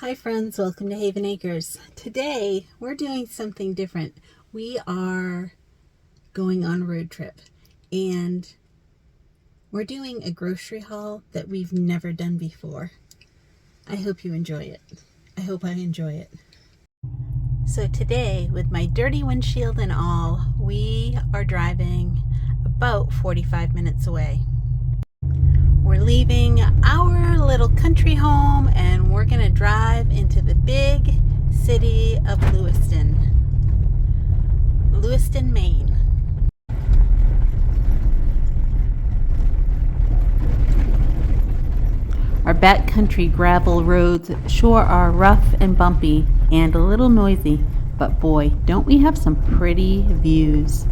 Hi friends, welcome to Haven Acres. Today we're doing something different. We are going on a road trip and we're doing a grocery haul that we've never done before. I hope you enjoy it. I hope I enjoy it. So today, with my dirty windshield and all, we are driving about 45 minutes away. We're leaving our little country home and we're going to drive into the big city of Lewiston, Maine. Our backcountry gravel roads sure are rough and bumpy and a little noisy, but boy, don't we have some pretty views.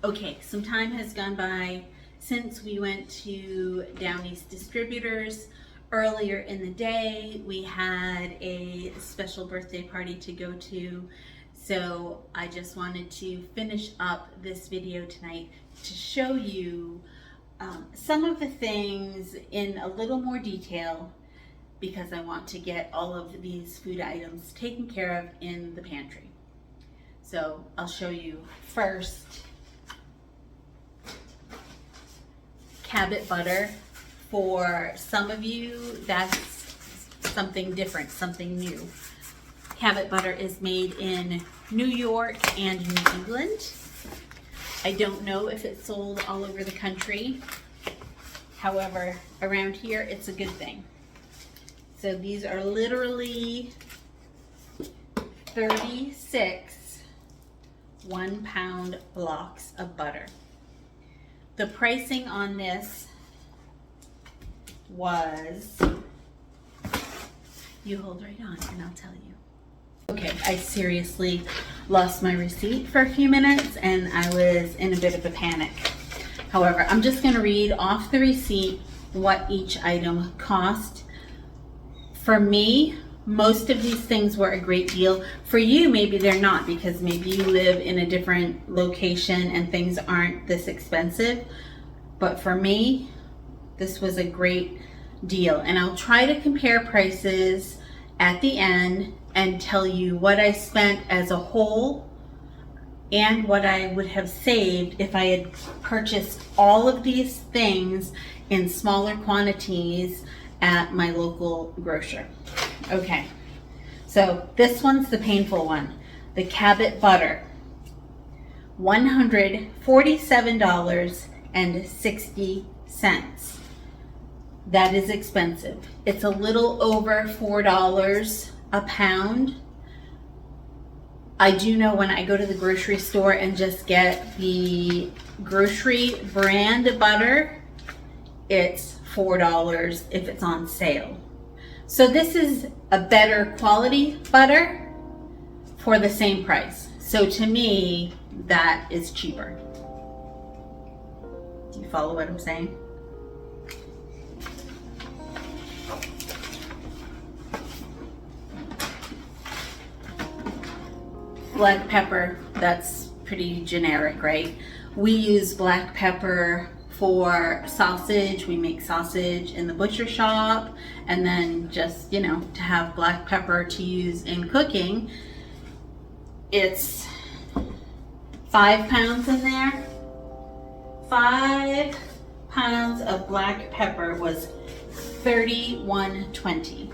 Okay, some time has gone by since we went to Downey's Distributors. Earlier in the day, we had a special birthday party to go to, so I just wanted to finish up this video tonight to show you some of the things in a little more detail because I want to get all of these food items taken care of in the pantry. So I'll show you first Cabot butter. For some of you, that's something different, something new. Cabot butter is made in New York and New England. I don't know if it's sold all over the country. However, around here, it's a good thing. So these are literally 36 1-pound blocks of butter. The pricing on this was, you hold right on and I'll tell you. Okay, I seriously lost my receipt for a few minutes and I was in a bit of a panic. However, I'm just going to read off the receipt what each item cost. For me, most of these things were a great deal. For you, maybe they're not, because maybe you live in a different location and things aren't this expensive. But for me, this was a great deal. And I'll try to compare prices at the end and tell you what I spent as a whole and what I would have saved if I had purchased all of these things in smaller quantities at my local grocer. Okay, so this one's the painful one. The Cabot butter $147.60. That is expensive. It's a little over $4 a pound. I do know when I go to the grocery store and just get the grocery brand butter, it's $4 if it's on sale. So this is a better quality butter for the same price. So to me, that is cheaper. Do you follow what I'm saying? Black pepper, that's pretty generic, right? We use black pepper for sausage. We make sausage in the butcher shop, and then just, you know, to have black pepper to use in cooking. It's 5 pounds in there. 5 pounds of black pepper was $31.20.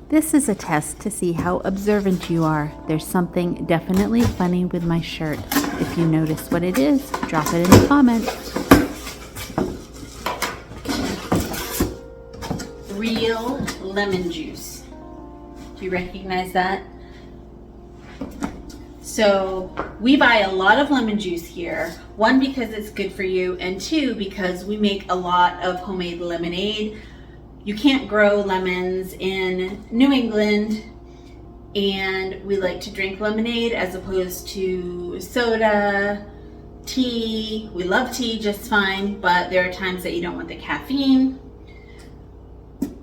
This is a test to see how observant you are. There's something definitely funny with my shirt. If you notice what it is, drop it in the comments. Real lemon juice. Do you recognize that? So we buy a lot of lemon juice here. One, because it's good for you, and two, because we make a lot of homemade lemonade. You can't grow lemons in New England, and we like to drink lemonade as opposed to soda, tea. We love tea just fine, but there are times that you don't want the caffeine.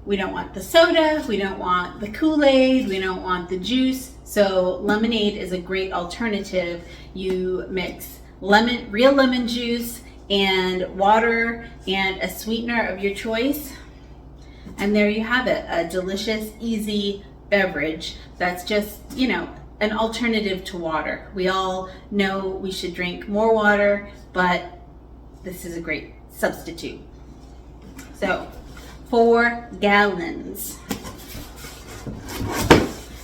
We don't want the soda, we don't want the Kool-Aid, we don't want the juice. So lemonade is a great alternative. You mix real lemon juice and water and a sweetener of your choice. And there you have it, a delicious, easy beverage that's just, you know, an alternative to water. We all know we should drink more water, but this is a great substitute. So, 4 gallons.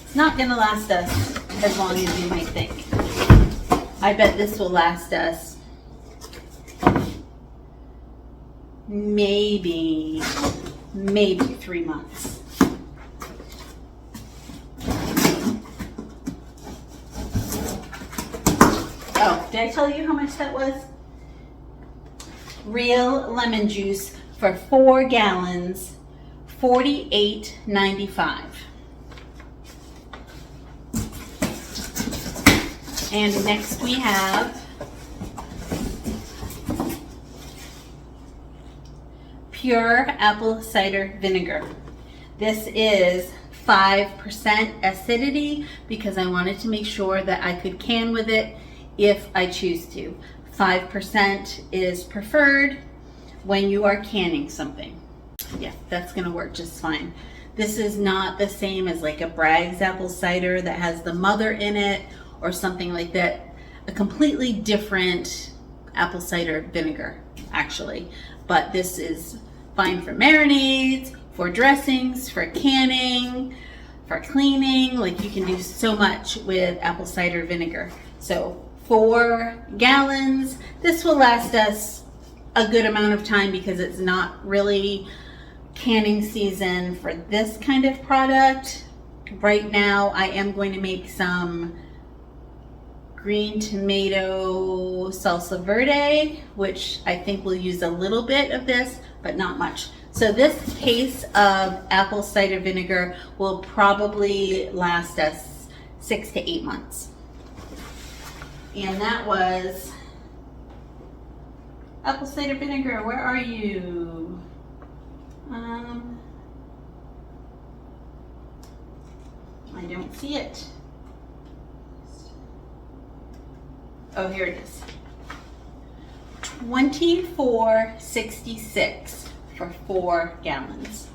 It's not gonna last us as long as you might think. I bet this will last us maybe 3 months. Oh, did I tell you how much that was? Real lemon juice for 4 gallons, $48.95. And next we have pure apple cider vinegar. This is 5% acidity because I wanted to make sure that I could can with it if I choose to. 5% is preferred when you are canning something. Yeah, that's gonna work just fine. This is not the same as like a Bragg's apple cider that has the mother in it or something like that. A completely different apple cider vinegar, actually. But this is fine for marinades, for dressings, for canning, for cleaning. Like, you can do so much with apple cider vinegar. So 4 gallons. This will last us a good amount of time because it's not really canning season for this kind of product. Right now I am going to make some green tomato salsa verde, which I think will use a little bit of this, but not much. So this case of apple cider vinegar will probably last us 6 to 8 months. And that was apple cider vinegar. Where are you? I don't see it. Oh, here it is. $24.66 for 4 gallons.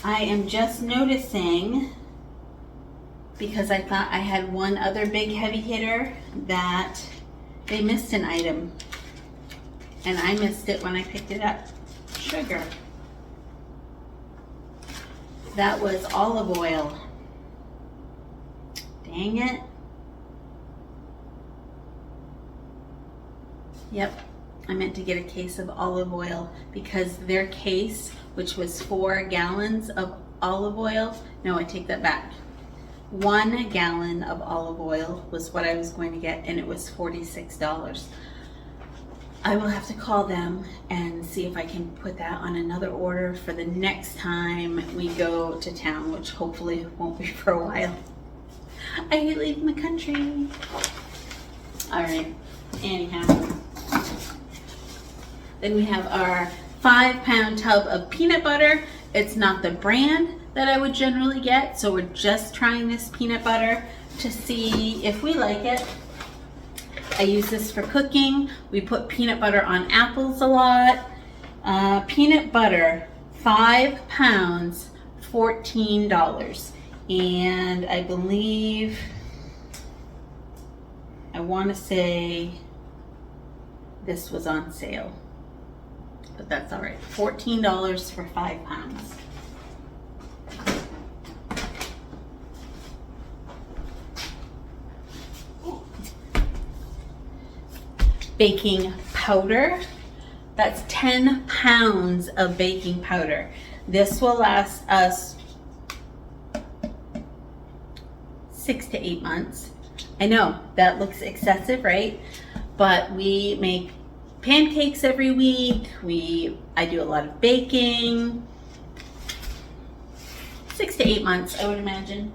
I am just noticing, because I thought I had one other big heavy hitter, that they missed an item. and I missed it when I picked it up. Sugar. That was olive oil. Dang it. Yep, I meant to get a case of olive oil because their case, which was 4 gallons of olive oil, no, I take that back. 1 gallon of olive oil was what I was going to get, and it was $46. I will have to call them and see if I can put that on another order for the next time we go to town, which hopefully won't be for a while. I hate leaving the country. All right, anyhow. Then we have our 5-pound tub of peanut butter. It's not the brand that I would generally get, so we're just trying this peanut butter to see if we like it. I use this for cooking. We put peanut butter on apples a lot. Peanut butter, 5 pounds, $14. And I believe, I want to say this was on sale, but that's all right. $14 for 5 pounds. Baking powder. That's 10 pounds of baking powder. This will last us 6 to 8 months. I know that looks excessive, right? But we make pancakes every week. I do a lot of baking. 6 to 8 months, I would imagine.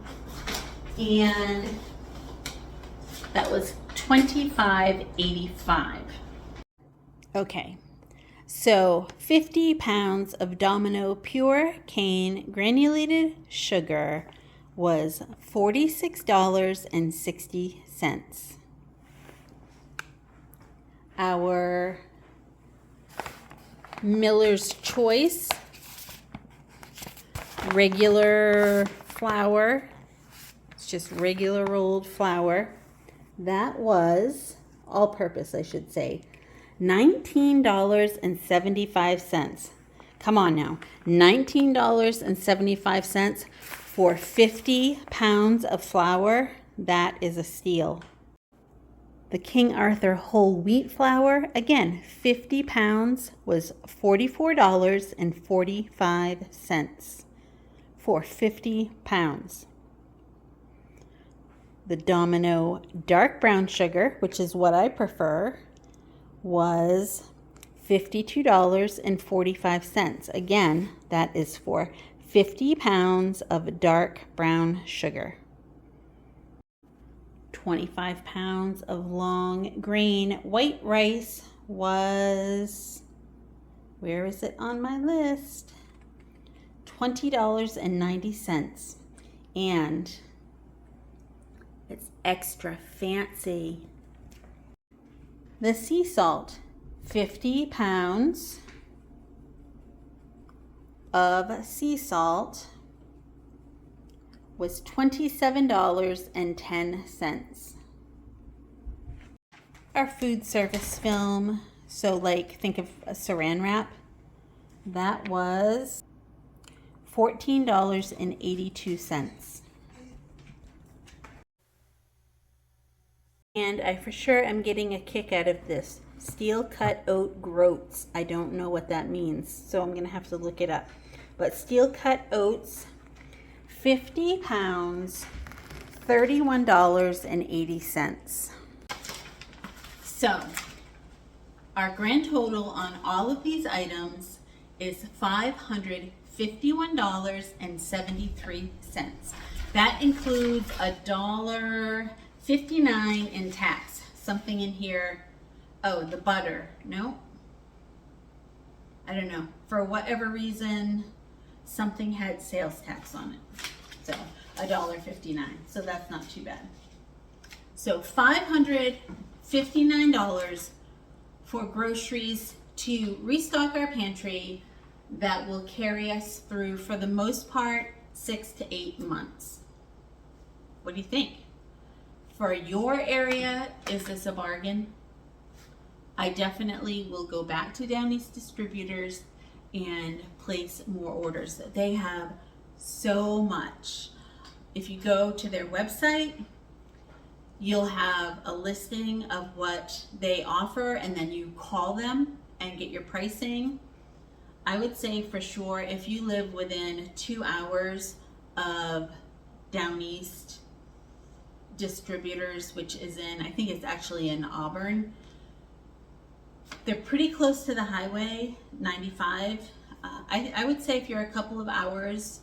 And that was $25.85. Okay, so 50 pounds of Domino pure cane granulated sugar was $46.60. Our Miller's Choice regular flour, it's just regular rolled flour, that was all-purpose, I should say, $19.75. Come on now, $19.75 for 50 pounds of flour. That is a steal. The King Arthur whole wheat flour, again, 50 pounds was $44.45 for 50 pounds. The Domino dark brown sugar, which is what I prefer, was $52.45. Again, that is for 50 pounds of dark brown sugar. 25 pounds of long grain white rice was, where is it on my list? $20.90. And it's extra fancy. The sea salt, 50 pounds of sea salt was $27.10. Our food service film, so like think of a saran wrap, that was $14.82. And I for sure am getting a kick out of this. Steel cut oat groats. I don't know what that means, so I'm going to have to look it up. But steel cut oats, 50 pounds, $31.80. So, our grand total on all of these items is $551.73. That includes $1.59 in tax. Something in here. Oh, the butter. No? I don't know. For whatever reason, something had sales tax on it. So $1.59. So that's not too bad. So $559 for groceries to restock our pantry that will carry us through, for the most part, 6 to 8 months. What do you think? For your area, is this a bargain? I definitely will go back to Downey's distributors and place more orders. They have so much. If you go to their website, you'll have a listing of what they offer, and then you call them and get your pricing. I would say for sure, if you live within 2 hours of Down East distributors, which is in, I think it's actually in Auburn, they're pretty close to the highway 95. I would say if you're a couple of hours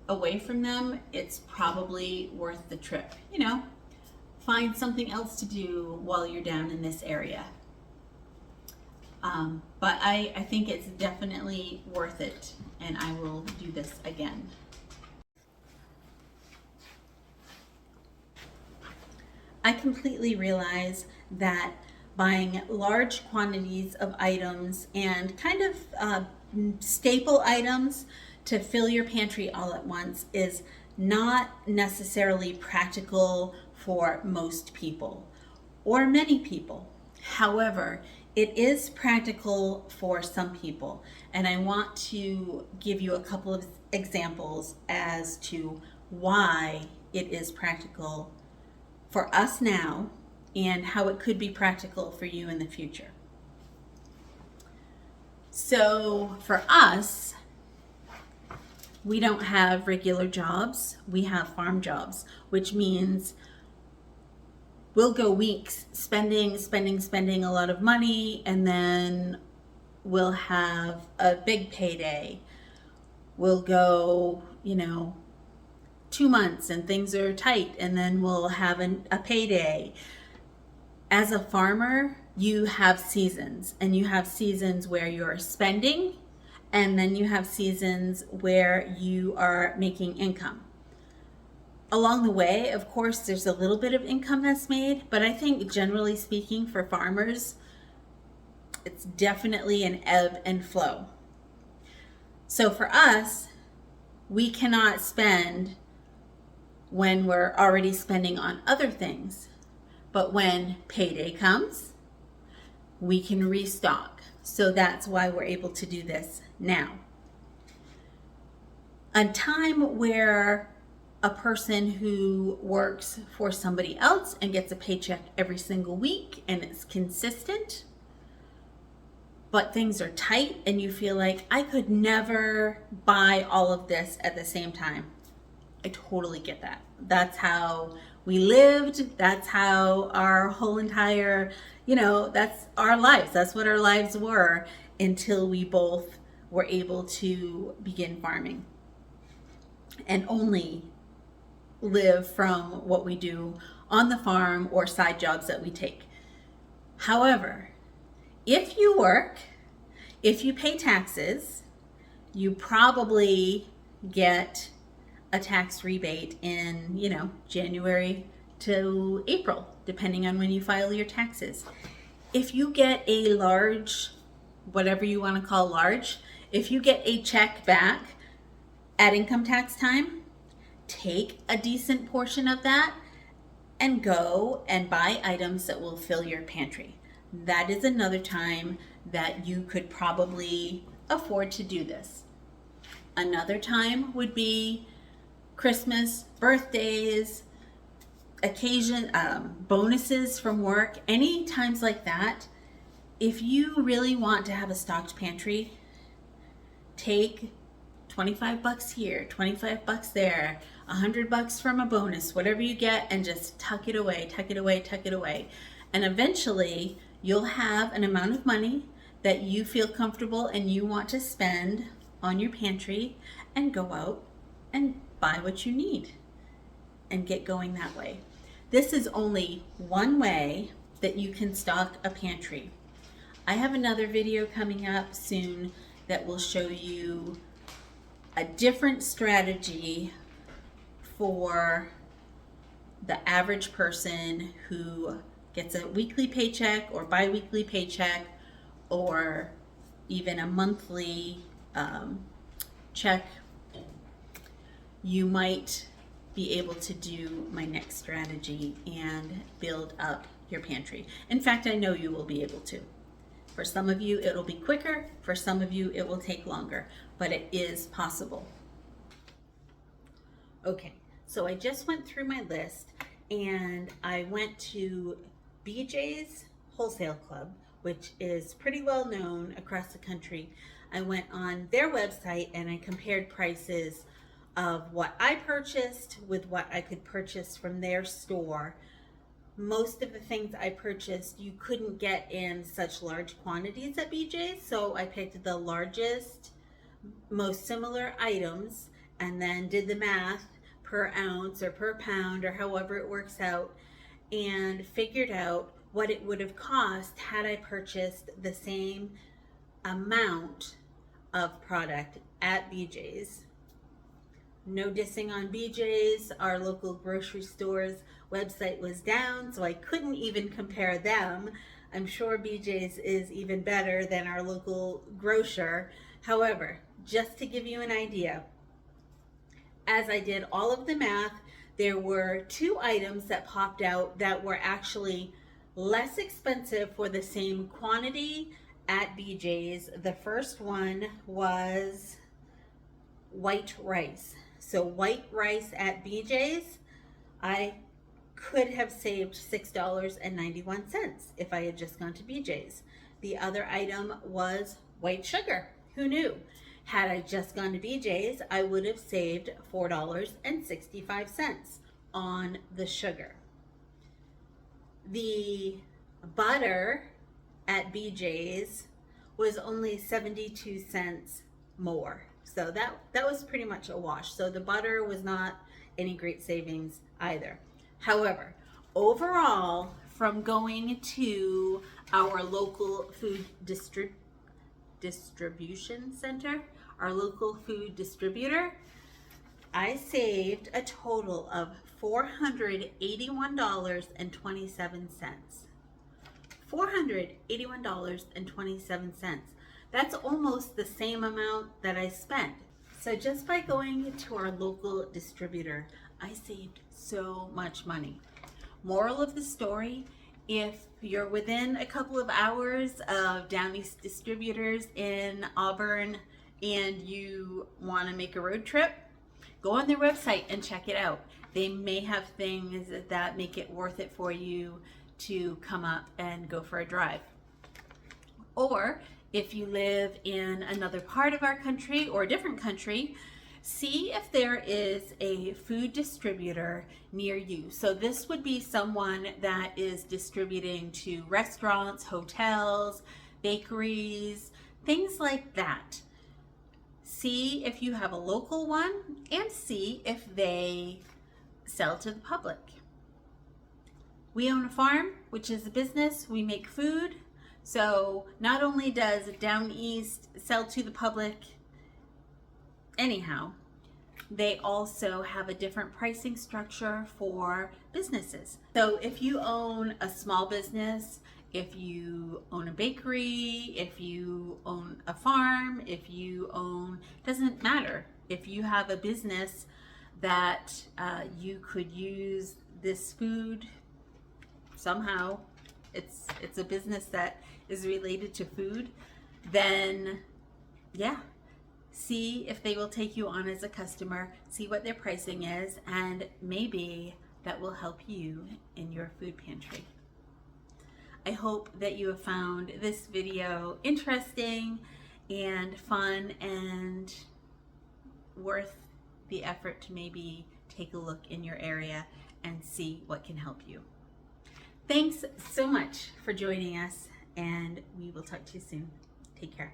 away from them, it's probably worth the trip. You know, find something else to do while you're down in this area. But I think it's definitely worth it, and I will do this again. I completely realize that buying large quantities of items and kind of staple items to fill your pantry all at once is not necessarily practical for most people or many people. However, it is practical for some people, and I want to give you a couple of examples as to why it is practical for us now and how it could be practical for you in the future. So for us, we don't have regular jobs, we have farm jobs, which means we'll go weeks spending a lot of money, and then we'll have a big payday. We'll go, 2 months and things are tight, and then we'll have a payday. As a farmer, you have seasons, and you have seasons where you're spending, and then you have seasons where you are making income. Along the way, of course, there's a little bit of income that's made, but I think generally speaking for farmers, it's definitely an ebb and flow. So for us, we cannot spend when we're already spending on other things. But when payday comes, we can restock. So that's why we're able to do this now. A time where a person who works for somebody else and gets a paycheck every single week and it's consistent, but things are tight and you feel like I could never buy all of this at the same time. I totally get that. That's how we lived. That's how our whole entire, that's our lives. That's what our lives were until we both were able to begin farming and only live from what we do on the farm or side jobs that we take. However, if you work, if you pay taxes, you probably get a tax rebate in, January to April, depending on when you file your taxes. If you get a large, whatever you want to call large, if you get a check back at income tax time, take a decent portion of that and go and buy items that will fill your pantry. That is another time that you could probably afford to do this. Another time would be Christmas, birthdays, occasion, bonuses from work, any times like that. If you really want to have a stocked pantry, take $25 here, $25 there, $100 from a bonus, whatever you get, and just tuck it away, tuck it away, tuck it away. And eventually you'll have an amount of money that you feel comfortable and you want to spend on your pantry and go out and buy what you need and get going that way. This is only one way that you can stock a pantry. I have another video coming up soon that will show you a different strategy for the average person who gets a weekly paycheck or bi-weekly paycheck or even a monthly check. You might be able to do my next strategy and build up your your pantry. In fact, I know you will be able to. For some of you, it'll be quicker. For some of you, it will take longer, but it is possible. Okay, so I just went through my list and I went to BJ's Wholesale Club, which is pretty well known across the country. I went on their website and I compared prices of what I purchased with what I could purchase from their store. Most of the things I purchased you couldn't get in such large quantities at BJ's, so I picked the largest, most similar items and then did the math per ounce or per pound or however it works out, and figured out what it would have cost had I purchased the same amount of product at BJ's. No dissing on BJ's, our local grocery store's website was down, so I couldn't even compare them. I'm sure BJ's is even better than our local grocer. However, just to give you an idea, as I did all of the math, there were 2 items that popped out that were actually less expensive for the same quantity at BJ's. The first one was white rice. So white rice at BJ's, I could have saved $6.91 if I had just gone to BJ's. The other item was white sugar. Who knew? Had I just gone to BJ's, I would have saved $4.65 on the sugar. The butter at BJ's was only 72 cents more. So that was pretty much a wash. So the butter was not any great savings either. However, overall, from going to our local food distribution center, our local food distributor, I saved a total of $481.27. $481.27. That's almost the same amount that I spent. So just by going to our local distributor, I saved so much money. Moral of the story, if you're within a couple of hours of Down East distributors in Auburn and you want to make a road trip, go on their website and check it out. They may have things that make it worth it for you to come up and go for a drive. Or if you live in another part of our country or a different country, see if there is a food distributor near you. So this would be someone that is distributing to restaurants, hotels, bakeries, things like that. See if you have a local one and see if they sell to the public. We own a farm, which is a business. We make food. So not only does Down East sell to the public anyhow, they also have a different pricing structure for businesses. So if you own a small business, if you own a bakery, if you own a farm, if you own, doesn't matter. If you have a business that you could use this food somehow, it's a business that is related to food, then yeah, see if they will take you on as a customer, see what their pricing is, and maybe that will help you in your food pantry. I hope that you have found this video interesting and fun and worth the effort to maybe take a look in your area and see what can help you. Thanks so much for joining us, and we will talk to you soon. Take care.